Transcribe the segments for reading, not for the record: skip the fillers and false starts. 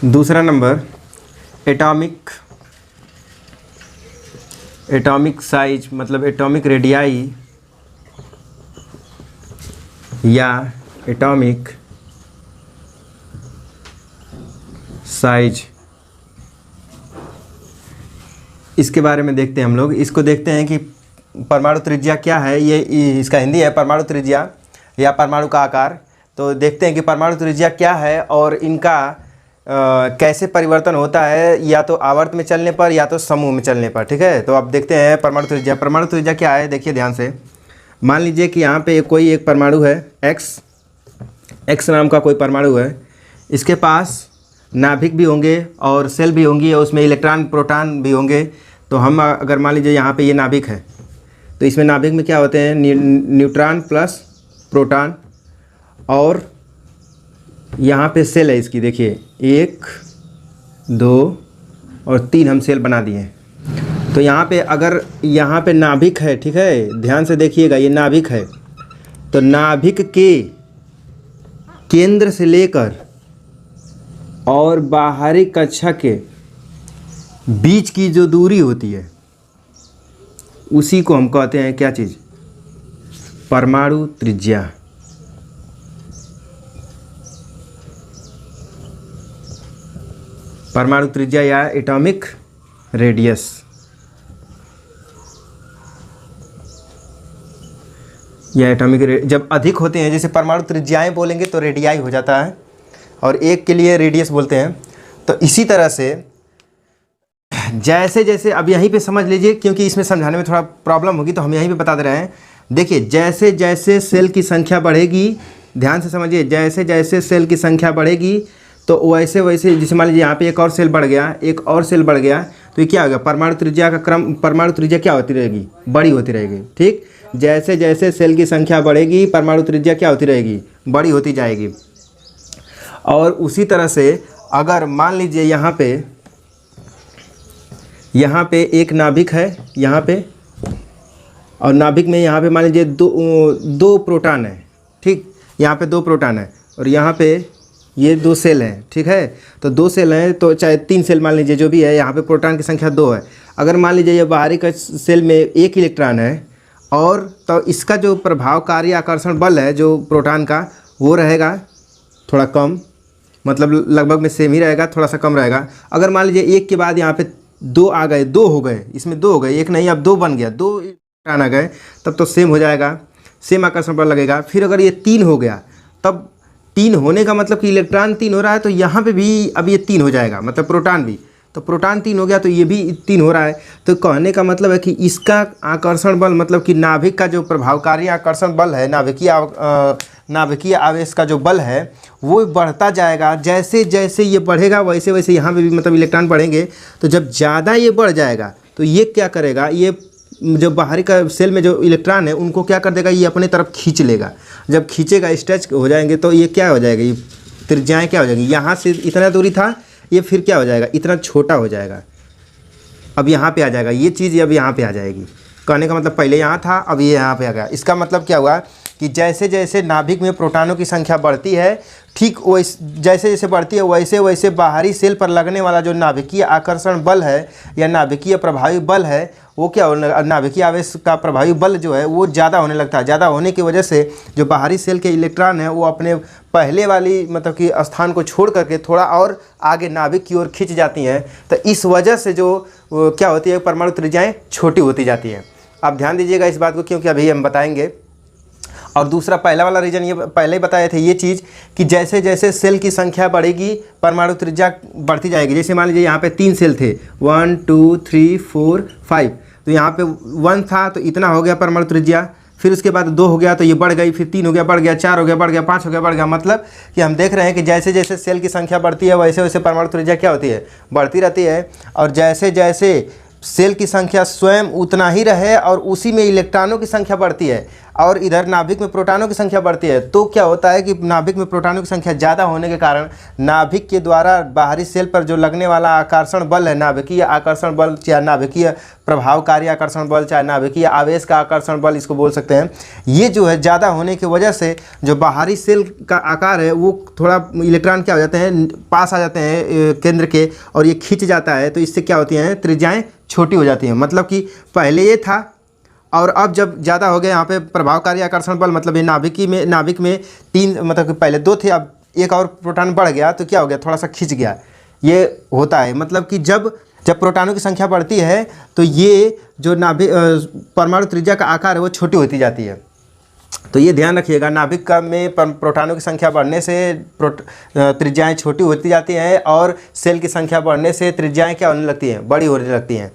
दूसरा number atomic size मतलब atomic radii या एटॉमिक साइज, इसके बारे में देखते हैं हम लोग। इसको देखते हैं कि परमाणु त्रिज्या क्या है। ये इसका हिंदी है परमाणु त्रिज्या या परमाणु का आकार। तो देखते हैं कि परमाणु त्रिज्या क्या है और इनका कैसे परिवर्तन होता है, या तो आवर्त में चलने पर या तो समूह में चलने पर। ठीक है, तो अब देखते हैं परमाणु त्रिज्या। परमाणु त्रिज्या क्या है, देखिए ध्यान से। मान लीजिए कि यहाँ पे कोई एक परमाणु है एक्स नाम का कोई परमाणु है। इसके पास नाभिक भी होंगे और सेल भी होंगी और उसमें इलेक्ट्रॉन प्रोटॉन भी होंगे। तो हम अगर मान लीजिए यहाँ पे ये नाभिक है, तो इसमें नाभिक में क्या होते हैं, न्यूट्रॉन प्लस प्रोटॉन, और यहाँ पे सेल है इसकी। देखिए 1 2 और 3 हम सेल बना दिए। तो यहाँ पे अगर यहाँ पे नाभिक है, ठीक है, ध्यान से देखिएगा, ये नाभिक है। तो नाभिक के केंद्र से लेकर और बाहरी कक्षा के बीच की जो दूरी होती है उसी को हम कहते हैं क्या चीज़, परमाणु त्रिज्या। परमाणु त्रिज्या या एटॉमिक रेडियस। या जब अधिक होते हैं, जैसे परमाणु त्रिज्याएं बोलेंगे तो रेडियाई हो जाता है और एक के लिए रेडियस बोलते हैं। तो इसी तरह से जैसे जैसे अब यहीं पे समझ लीजिए, क्योंकि इसमें समझाने में थोड़ा प्रॉब्लम होगी तो हम यहीं पे बता दे रहे हैं। देखिए जैसे जैसे सेल की संख्या बढ़ेगी, ध्यान से समझिए, जैसे जैसे सेल की संख्या बढ़ेगी तो वैसे वैसे, जैसे मान लीजिए यहाँ पे एक और सेल बढ़ गया, एक और सेल बढ़ गया, तो ये क्या होगा, परमाणु त्रिज्या का क्रम, परमाणु त्रिज्या क्या होती रहेगी, बड़ी होती रहेगी। ठीक, जैसे जैसे सेल की संख्या बढ़ेगी परमाणु त्रिज्या क्या होती रहेगी, बड़ी होती जाएगी। और उसी तरह से अगर मान लीजिए यहाँ पे एक नाभिक है यहाँ पे, और नाभिक में यहाँ पे मान लीजिए दो प्रोटॉन है। ठीक, यहाँ पे 2 प्रोटॉन है और यहाँ पे ये 2 सेल हैं। ठीक है, तो 2 सेल हैं, तो चाहे 3 सेल मान लीजिए, जो भी है, यहाँ पे प्रोटॉन की संख्या 2 है। अगर मान लीजिए ये बाहरी का सेल में 1 इलेक्ट्रॉन है, और तो इसका जो प्रभावकारी आकर्षण बल है जो प्रोटॉन का, वो रहेगा थोड़ा कम, मतलब लगभग में सेम ही रहेगा, थोड़ा सा कम रहेगा। अगर मान लीजिए 1 के बाद यहाँ पे 2 आ गए, 2 हो गए, इसमें 2 हो गए, 1 नहीं, अब 2 बन गया, 2 इलेक्ट्रॉन आ गए, तब तो सेम हो जाएगा, सेम आकर्षण बल लगेगा। फिर अगर ये 3 हो गया, तब 3 होने का मतलब कि इलेक्ट्रॉन 3 हो रहा है, तो यहाँ पे भी अब ये 3 हो जाएगा, मतलब प्रोटॉन भी। तो प्रोटॉन 3 हो गया तो ये भी 3 हो रहा है। तो कहने का मतलब है कि इसका आकर्षण बल, मतलब कि नाभिक का जो प्रभावकारी आकर्षण बल है, नाभिकीय आवेश का जो बल है वो बढ़ता जाएगा। जैसे जैसे ये बढ़ेगा वैसे वैसे यहाँ पे भी मतलब इलेक्ट्रॉन बढ़ेंगे। तो जब ज़्यादा ये बढ़ जाएगा तो ये क्या करेगा, ये जो बाहरी का सेल में जो इलेक्ट्रॉन है उनको क्या कर देगा, ये अपने तरफ खींच लेगा। जब खींचेगा, स्ट्रेच हो जाएंगे, तो ये क्या हो जाएगा, ये त्रिज्याएँ क्या हो जाएगी, यहाँ से इतना दूरी था, ये फिर क्या हो जाएगा, इतना छोटा हो जाएगा, अब यहाँ पे आ जाएगा। ये चीज़ अब यहाँ पे आ जाएगी। कहने का मतलब पहले यहाँ था, अब ये यहाँ पे आ गया। इसका मतलब क्या हुआ कि जैसे जैसे नाभिक में प्रोटॉनों की संख्या बढ़ती है, ठीक वैसे जैसे जैसे बढ़ती है वैसे वैसे बाहरी सेल पर लगने वाला जो नाभिकीय आकर्षण बल है या नाभिकीय प्रभावी बल है, वो क्या होने, नाभिकीय आवेश का प्रभावी बल जो है वो ज़्यादा होने लगता है। ज़्यादा होने की वजह से जो बाहरी सेल के इलेक्ट्रॉन है वो अपने पहले वाली मतलब कि स्थान को छोड़ करके थोड़ा और आगे नाभिक की ओर खिंच जाती हैं। तो इस वजह से जो क्या होती है, परमाणु त्रिज्याएँ छोटी होती जाती हैं। आप ध्यान दीजिएगा इस बात को, क्योंकि अभी हम बताएंगे। और दूसरा, पहला वाला रीजन ये पहले ही बताए थे, ये चीज़ कि जैसे जैसे सेल की संख्या बढ़ेगी परमाणु त्रिज्या बढ़ती जाएगी। जैसे मान लीजिए यहाँ पे 3 सेल थे, 1 2 3 4 5, तो यहाँ पे 1 था तो इतना हो गया परमाणु त्रिज्या। फिर उसके बाद 2 हो गया तो ये बढ़ गई, फिर 3 हो गया बढ़ गया, 4 हो गया बढ़ गया, 5 हो गया बढ़ गया। मतलब कि हम देख रहे हैं कि जैसे जैसे सेल की संख्या बढ़ती है वैसे वैसे परमाणु त्रिज्या क्या होती है, बढ़ती रहती है। और जैसे जैसे सेल की संख्या स्वयं उतना ही रहे और उसी में इलेक्ट्रॉनों की संख्या बढ़ती है। और इधर नाभिक में प्रोटॉनों की संख्या बढ़ती है, तो क्या होता है कि नाभिक में प्रोटॉनों की संख्या ज़्यादा होने के कारण नाभिक के द्वारा बाहरी सेल पर जो लगने वाला आकर्षण बल है, नाभिकीय आकर्षण बल, चाहे नाभिकीय प्रभावकारी आकर्षण बल, चाहे नाभिकीय आवेश का आकर्षण बल इसको बोल सकते हैं, ये जो है ज़्यादा होने की वजह से जो बाहरी सेल का आकार है वो थोड़ा इलेक्ट्रॉन क्या हो जाते हैं, पास आ जाते हैं केंद्र के, और ये खींच जाता है, तो इससे क्या होती हैं, त्रिज्याएँ छोटी हो जाती हैं। मतलब कि पहले ये था और अब जब ज़्यादा हो गया यहाँ पे प्रभावकारी आकर्षण बल, मतलब ये नाभिक में 3, मतलब कि पहले 2 थे, अब एक और प्रोटॉन बढ़ गया तो क्या हो गया, थोड़ा सा खिंच गया, ये होता है। मतलब कि जब प्रोटॉनों की संख्या बढ़ती है तो ये जो नाभिक परमाणु त्रिज्या का आकार है वो छोटी होती जाती है। तो ये ध्यान रखिएगा, नाभिक का में प्रोटॉनों की संख्या बढ़ने से त्रिज्याएँ छोटी होती जाती हैं, और सेल की संख्या बढ़ने से त्रिज्याएँ क्या होने लगती हैं, बड़ी होने लगती हैं।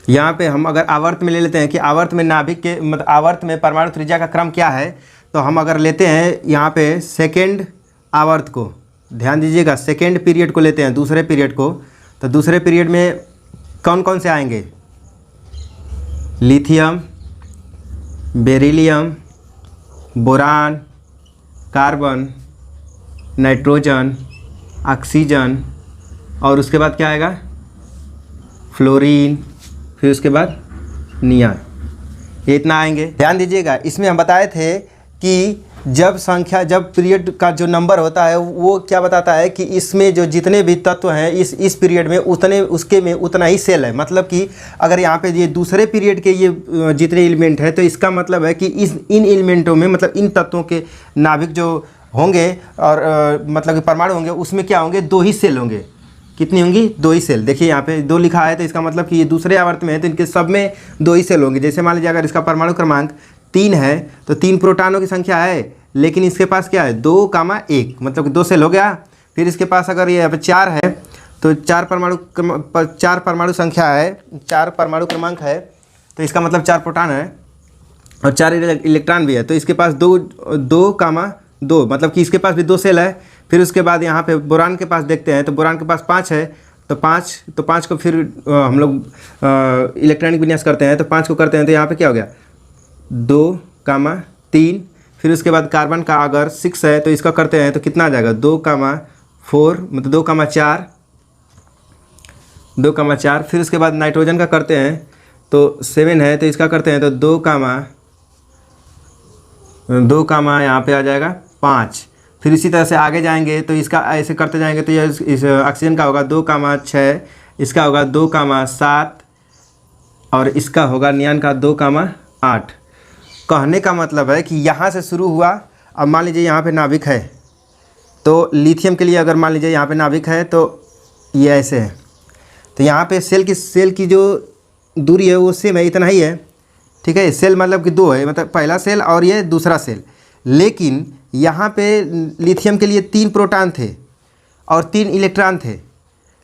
यहाँ पे हम अगर आवर्त में ले लेते हैं कि आवर्त में नाभिक के मतलब आवर्त में परमाणु त्रिज्या का क्रम क्या है, तो हम अगर लेते हैं यहाँ पे सेकेंड आवर्त को, ध्यान दीजिएगा, सेकेंड पीरियड को लेते हैं, दूसरे पीरियड को, तो दूसरे पीरियड में कौन कौन से आएंगे, lithium, beryllium, boron, carbon, nitrogen, oxygen, और उसके बाद क्या आएगा, फ्लोरीन, फिर उसके बाद नियॉन, ये इतना आएंगे। ध्यान दीजिएगा, इसमें हम बताए थे कि जब पीरियड का जो नंबर होता है वो क्या बताता है कि इसमें जो जितने भी तत्व हैं इस पीरियड में उतना ही सेल है। मतलब कि अगर यहाँ पे ये दूसरे पीरियड के ये जितने एलिमेंट हैं, तो इसका मतलब है कि इन एलिमेंटों में, मतलब इन तत्वों के नाभिक जो होंगे और मतलब कि परमाणु होंगे, उसमें क्या होंगे, 2 ही सेल होंगे। कितनी होंगी, 2 ही सेल। देखिए यहाँ पे 2 लिखा है, तो इसका मतलब कि ये दूसरे आवर्त में है, तो इनके सब में 2 ही सेल होंगे। जैसे मान लीजिए अगर इसका परमाणु क्रमांक 3 है तो 3 प्रोटॉनों की संख्या है, लेकिन इसके पास क्या है, 2,1, मतलब कि 2 सेल हो गया। फिर इसके पास अगर ये 4 है तो 4 परमाणु संख्या है, 4 परमाणु क्रमांक है, तो इसका मतलब 4 प्रोटॉन है और 4 इलेक्ट्रॉन भी है, तो इसके पास 2,2, मतलब कि इसके पास भी 2 सेल है। फिर उसके बाद यहाँ पे बोरान के पास देखते हैं, तो बोरान के पास 5 है, तो 5 को फिर हम लोग इलेक्ट्रॉनिक विन्यास करते हैं, तो 5 को करते हैं, तो यहाँ पे क्या हो गया, 2,3। फिर उसके बाद कार्बन का अगर 6 है तो इसका करते हैं, तो कितना आ जाएगा, 2,4, मतलब 2,4। फिर उसके बाद नाइट्रोजन का करते हैं तो 7 है, तो इसका करते हैं तो 2, यहाँ पे आ जाएगा 5। फिर इसी तरह से आगे जाएंगे तो इसका ऐसे करते जाएंगे, तो ये इस ऑक्सीजन का होगा 2,6, इसका होगा 2,7, और इसका होगा नियॉन का 2,8। कहने का मतलब है कि यहाँ से शुरू हुआ। अब मान लीजिए यहाँ पे नाभिक है, तो लिथियम के लिए अगर मान लीजिए यहाँ पे नाभिक है तो ये ऐसे है, तो यहाँ पे सेल की जो दूरी है वो सेम है, इतना ही है, ठीक है। सेल मतलब कि 2 है, मतलब पहला सेल और ये दूसरा सेल। लेकिन यहाँ पे लिथियम के लिए 3 प्रोटॉन थे और 3 इलेक्ट्रॉन थे,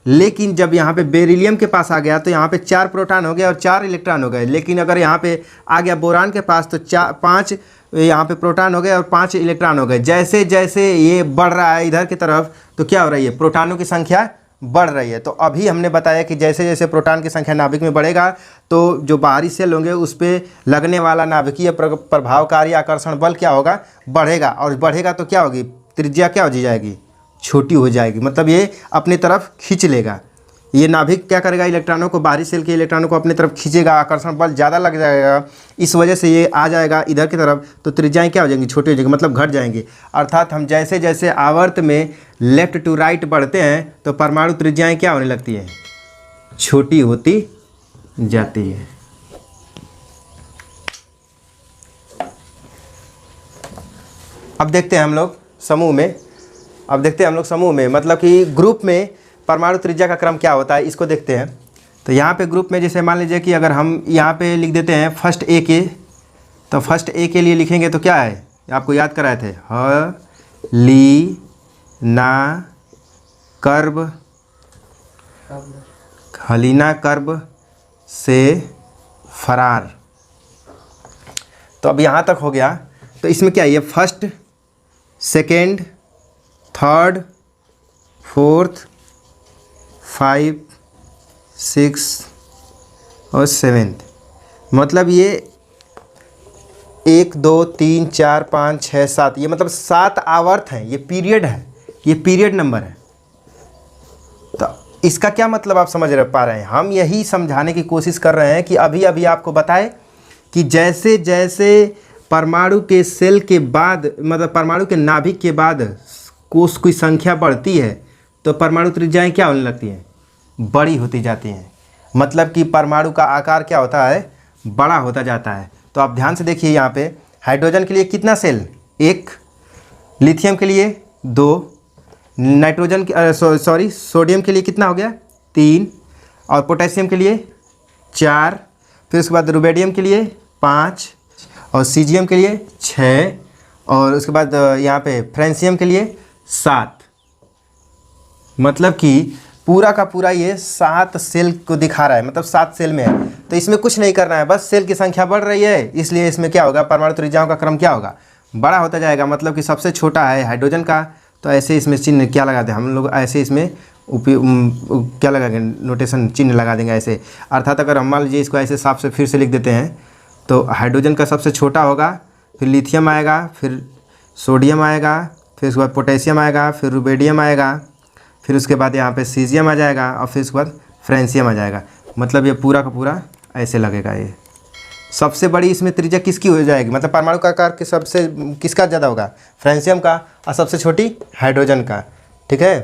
लेकिन जब यहाँ पे बेरिलियम के पास आ गया तो यहाँ पे 4 प्रोटॉन हो गए और 4 इलेक्ट्रॉन हो गए। लेकिन अगर यहाँ पे आ गया बोरान के पास तो 5 यहाँ पे प्रोटॉन हो गए और 5 इलेक्ट्रॉन हो गए। जैसे जैसे ये बढ़ रहा है इधर की तरफ, तो क्या हो रही है, प्रोटॉनों की संख्या बढ़ रही है। तो अभी हमने बताया कि जैसे जैसे प्रोटॉन की संख्या नाभिक में बढ़ेगा तो जो बाहरी सेल होंगे उस पर लगने वाला नाभिकीय प्रभावकारी आकर्षण बल क्या होगा, बढ़ेगा। और बढ़ेगा तो क्या होगी, त्रिज्या क्या हो जाएगी, छोटी हो जाएगी, मतलब ये अपनी तरफ खींच लेगा। ये नाभिक क्या करेगा, इलेक्ट्रॉनों को, बाहरी सेल के इलेक्ट्रॉनों को अपनी तरफ खींचेगा, आकर्षण बल ज़्यादा लग जाएगा, इस वजह से ये आ जाएगा इधर की तरफ, तो त्रिज्याएँ क्या हो जाएंगी, छोटी हो जाएंगी, मतलब घट जाएंगी। अर्थात हम जैसे जैसे आवर्त में लेफ्ट टू राइट बढ़ते हैं तो परमाणु त्रिज्याएँ क्या होने लगती हैं, छोटी होती जाती है। अब देखते हैं हम लोग समूह में, मतलब कि ग्रुप में परमाणु त्रिज्या का क्रम क्या होता है, इसको देखते हैं। तो यहाँ पे ग्रुप में जैसे मान लीजिए कि अगर हम यहाँ पे लिख देते हैं फर्स्ट ए के, तो फर्स्ट ए के लिए लिखेंगे तो क्या है, आपको याद कराए थे, ली ना कर्ब, हलीना कर्ब से फरार। तो अब यहाँ तक हो गया। तो इसमें क्या है, ये फर्स्ट, सेकेंड, थर्ड, फोर्थ, 5, 6 और 7th, मतलब ये 1 2 3 4 5 6 7, ये मतलब 7 आवर्त हैं, ये पीरियड है, ये पीरियड नंबर है। तो इसका क्या मतलब आप समझ पा रहे हैं? हम यही समझाने की कोशिश कर रहे हैं कि अभी अभी आपको बताए कि जैसे जैसे परमाणु के सेल के बाद, मतलब परमाणु के नाभिक के बाद कोष की संख्या बढ़ती है तो परमाणु त्रिज्याएं क्या होने लगती हैं? बड़ी होती जाती हैं। मतलब कि परमाणु का आकार क्या होता है? बड़ा होता जाता है। तो आप ध्यान से देखिए, यहाँ पे हाइड्रोजन के लिए कितना सेल? 1, लिथियम के लिए 2, नाइट्रोजन के सोडियम के लिए कितना हो गया? 3, और पोटेशियम के लिए 4, फिर उसके बाद रुबेडियम के लिए 5, और सीजियम के लिए 6, और उसके बाद यहाँ पे फ्रेंसियम के लिए 7। मतलब कि पूरा का पूरा ये 7 सेल को दिखा रहा है, मतलब 7 सेल में है। तो इसमें कुछ नहीं करना है, बस सेल की संख्या बढ़ रही है, इसलिए इसमें क्या होगा? परमाणु त्रिज्याओं का क्रम क्या होगा? बड़ा होता जाएगा। मतलब कि सबसे छोटा है हाइड्रोजन का, तो ऐसे इसमें चिन्ह क्या लगा दें हम लोग? ऐसे इसमें क्या लगाएंगे? नोटेशन चिन्ह लगा देंगे ऐसे। अर्थात अगर हम मान लीजिए इसको ऐसे साफ से फिर से लिख देते हैं, तो हाइड्रोजन का सबसे छोटा होगा, फिर लिथियम आएगा, फिर सोडियम आएगा, फिर उसके बाद पोटेशियम आएगा, फिर रुबेडियम आएगा, फिर उसके बाद यहाँ पे सीजियम आ जाएगा, और फिर उसके बाद फ्रेंसियम आ जाएगा। मतलब ये पूरा का पूरा ऐसे लगेगा। ये सबसे बड़ी इसमें त्रिज्या किसकी हो जाएगी? मतलब परमाणु का आकार के सबसे किसका ज़्यादा होगा? फ्रेंसियम का, और सबसे छोटी हाइड्रोजन का। ठीक है।